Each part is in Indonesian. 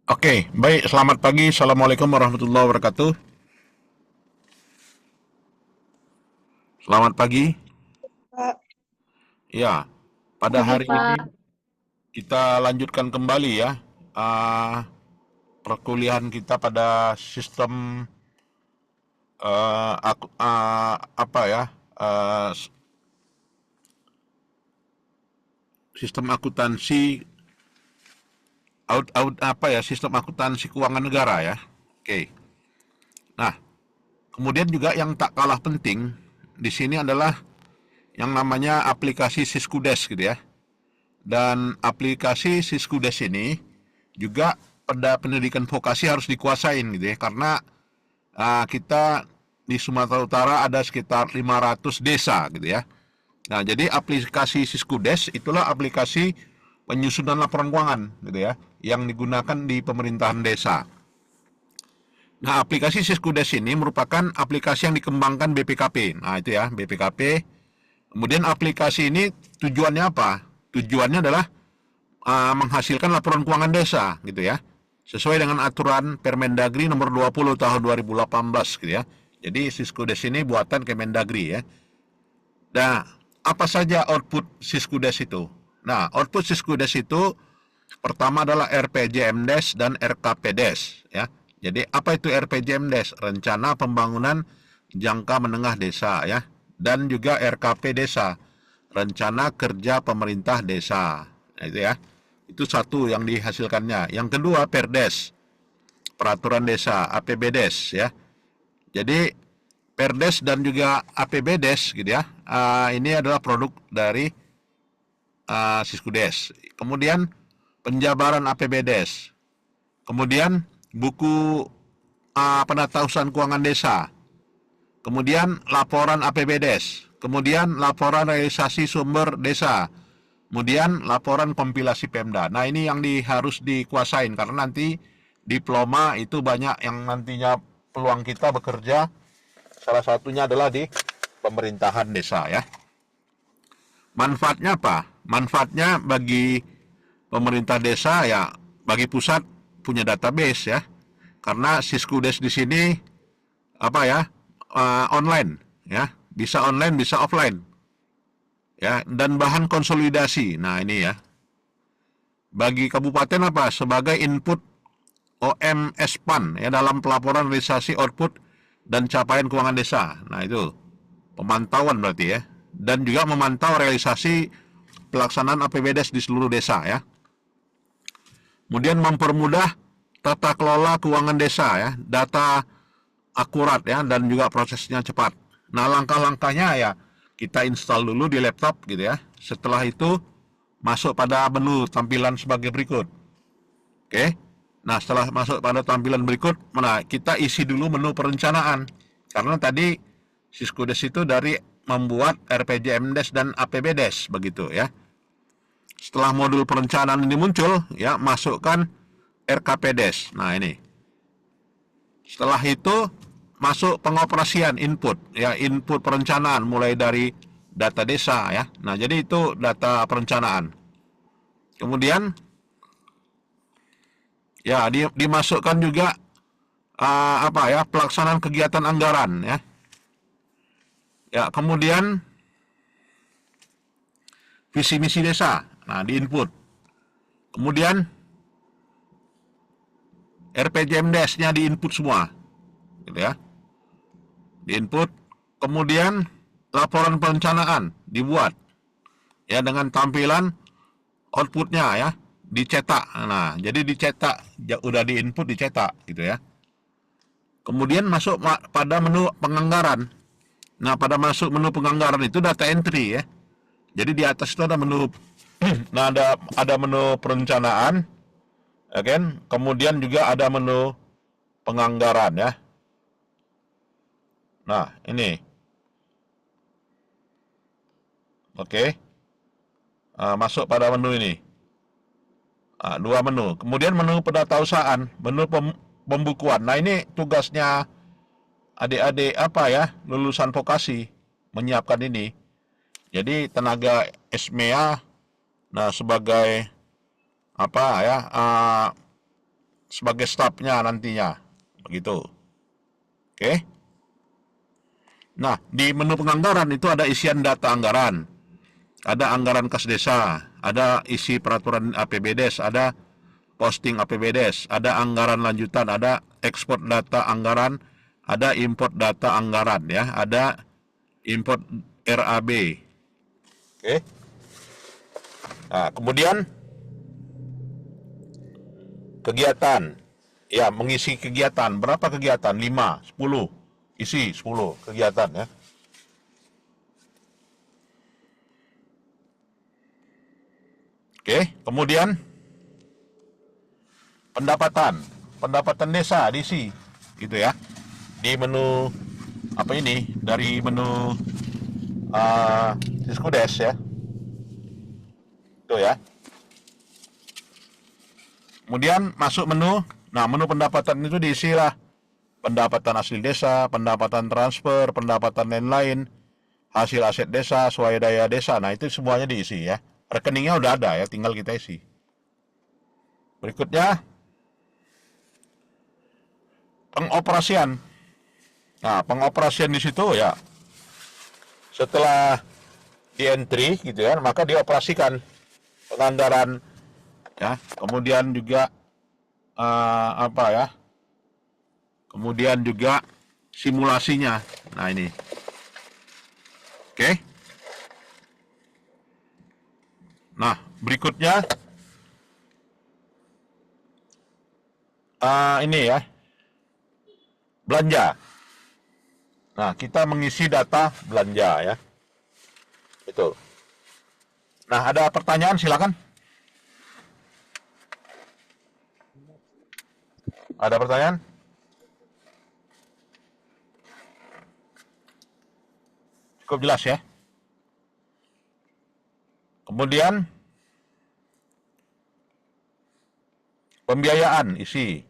Oke, baik. Selamat pagi. Assalamualaikum warahmatullahi wabarakatuh. Selamat pagi. Kak, Ya, pada pagi hari ini Pak. kita lanjutkan kembali ya perkuliahan kita pada sistem apa ya eh, sistem akuntansi apa ya sistem akuntansi keuangan negara ya. Oke. Nah, kemudian juga yang tak kalah penting di sini adalah yang namanya aplikasi Siskudes gitu ya. Dan aplikasi Siskudes ini juga pada pendidikan vokasi harus dikuasain gitu ya, karena kita di Sumatera Utara ada sekitar 500 desa gitu ya. Nah, jadi aplikasi Siskudes itulah aplikasi penyusunan laporan keuangan gitu ya, yang digunakan di pemerintahan desa. Nah, aplikasi Siskudes ini merupakan aplikasi yang dikembangkan BPKP. Nah, itu ya, BPKP. Kemudian aplikasi ini tujuannya apa? Tujuannya adalah menghasilkan laporan keuangan desa gitu ya, sesuai dengan aturan Permendagri nomor 20 tahun 2018 gitu ya. Jadi Siskudes ini buatan Kemendagri ya. Nah, apa saja output Siskudes itu? Nah, output Siskudes itu pertama adalah RPJMDes dan RKPDes ya. Jadi apa itu RPJMDes? Rencana Pembangunan Jangka Menengah Desa ya. Dan juga RKP Desa, Rencana Kerja Pemerintah Desa. Nah, itu ya. Itu satu yang dihasilkannya. Yang kedua Perdes, Peraturan Desa, APBDes ya. Jadi Perdes dan juga APBDes gitu ya. Ini adalah produk dari Siskudes. Kemudian penjabaran APBDes. Kemudian buku penatausan keuangan desa. Kemudian laporan APBDes. Kemudian laporan realisasi sumber desa. Kemudian laporan kompilasi Pemda. Nah, ini yang harus dikuasain karena nanti diploma itu banyak yang nantinya peluang kita bekerja, salah satunya adalah di pemerintahan desa ya. Manfaatnya apa? Manfaatnya bagi pemerintah desa ya, bagi pusat punya database ya. Karena Siskudes di sini apa ya? Online ya. Bisa online, bisa offline ya, dan bahan konsolidasi. Nah, ini ya. Bagi kabupaten apa? Sebagai input OMS PAN ya dalam pelaporan realisasi output dan capaian keuangan desa. Nah, itu pemantauan berarti ya. Dan juga memantau realisasi pelaksanaan APBDes di seluruh desa ya. Kemudian mempermudah tata kelola keuangan desa ya, data akurat ya dan juga prosesnya cepat. Nah, langkah-langkahnya ya kita install dulu di laptop gitu ya. Setelah itu masuk pada menu tampilan sebagai berikut. Oke. Nah, setelah masuk pada tampilan berikut, mana kita isi dulu menu perencanaan. Karena tadi Siskudes itu dari membuat RPJMDes dan APBDes begitu ya. Setelah modul perencanaan ini muncul, ya masukkan RKPDes. Nah, ini. Setelah itu masuk pengoperasian input, ya input perencanaan mulai dari data desa ya. Nah, jadi itu data perencanaan. Kemudian ya dimasukkan juga apa ya pelaksanaan kegiatan anggaran ya. Ya, kemudian visi misi desa. Nah, di input. Kemudian RPJMDes-nya di input semua, gitu ya. Di input. Kemudian laporan perencanaan dibuat ya dengan tampilan outputnya ya, dicetak. Nah, jadi dicetak, ya, udah di input dicetak gitu ya. Kemudian masuk pada menu penganggaran. Nah, pada masuk menu penganggaran itu data entry ya. Jadi di atas itu ada menu nah ada menu perencanaan, ya kan? Kemudian juga ada menu penganggaran ya. Nah, ini. Oke. Masuk pada menu ini. Dua menu. Kemudian menu pendatausahaan, menu pembukuan. Nah, ini tugasnya adik-adik apa ya, lulusan vokasi menyiapkan ini. Jadi tenaga SMEA, nah sebagai apa ya, sebagai stafnya nantinya. Begitu. Oke. Nah, di menu penganggaran itu ada isian data anggaran. Ada anggaran kas desa, ada isi peraturan APBDes, ada posting APBDes, ada anggaran lanjutan, ada ekspor data anggaran, ada import data anggaran ya, ada import RAB. Oke. Nah, kemudian kegiatan. Ya, mengisi kegiatan. Berapa kegiatan? 5, 10. Isi 10 kegiatan ya. Oke, kemudian pendapatan. Pendapatan desa diisi gitu ya. Di menu apa ini? Dari menu Siskudes ya. Itu ya. Kemudian masuk menu. Nah, menu pendapatan itu diisi lah pendapatan asli desa, pendapatan transfer, pendapatan lain-lain, hasil aset desa, swadaya desa. Nah, itu semuanya diisi ya. Rekeningnya udah ada ya, tinggal kita isi. Berikutnya, pengoperasian. Nah, pengoperasian di situ ya, setelah di entry gitu ya, maka dioperasikan penganggaran ya, kemudian juga apa ya, kemudian juga simulasinya. Nah ini, oke. Nah berikutnya ini ya, belanja. Nah kita mengisi data belanja ya, itu. Nah ada pertanyaan silakan. Ada pertanyaan? Cukup jelas ya. Kemudian pembiayaan isi.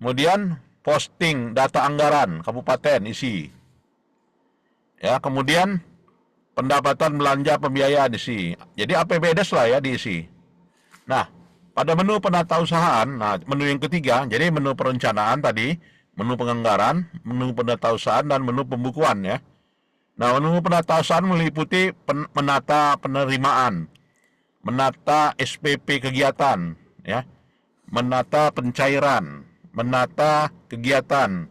Kemudian posting data anggaran kabupaten isi. Ya, kemudian pendapatan belanja pembiayaan isi. Jadi APBDes lah ya diisi. Nah, pada menu penatausahaan, nah menu yang ketiga, jadi menu perencanaan tadi, menu penganggaran, menu penatausahaan dan menu pembukuan ya. Nah, menu penatausahaan meliputi menata penerimaan, menata SPP kegiatan, ya, menata pencairan, menata kegiatan,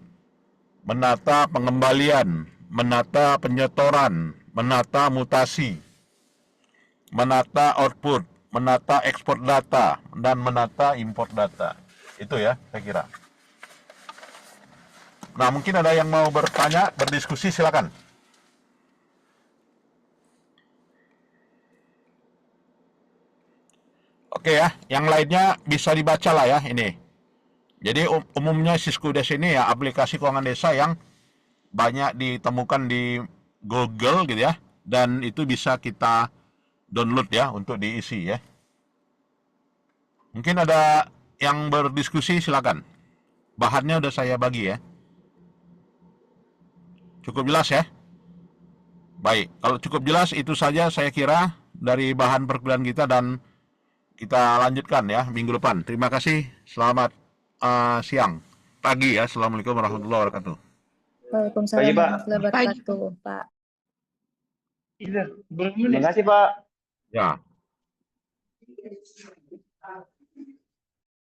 menata pengembalian, menata penyetoran, menata mutasi, menata output, menata ekspor data, dan menata import data. Itu ya, saya kira. Nah, mungkin ada yang mau bertanya, berdiskusi, silakan. Oke ya, yang lainnya bisa dibaca lah ya ini. Jadi umumnya Siskudes ini ya aplikasi keuangan desa yang banyak ditemukan di Google gitu ya, dan itu bisa kita download ya untuk diisi ya. Mungkin ada yang berdiskusi silakan. Bahannya udah saya bagi ya. Cukup jelas ya? Baik, kalau cukup jelas itu saja saya kira dari bahan perkuliahan kita dan kita lanjutkan ya minggu depan. Terima kasih. Selamat siang. Pagi ya. Assalamualaikum warahmatullahi wabarakatuh. Waalaikumsalam Pagi, Pak. warahmatullahi wabarakatuh, Pak. Terima kasih, Pak. Ya.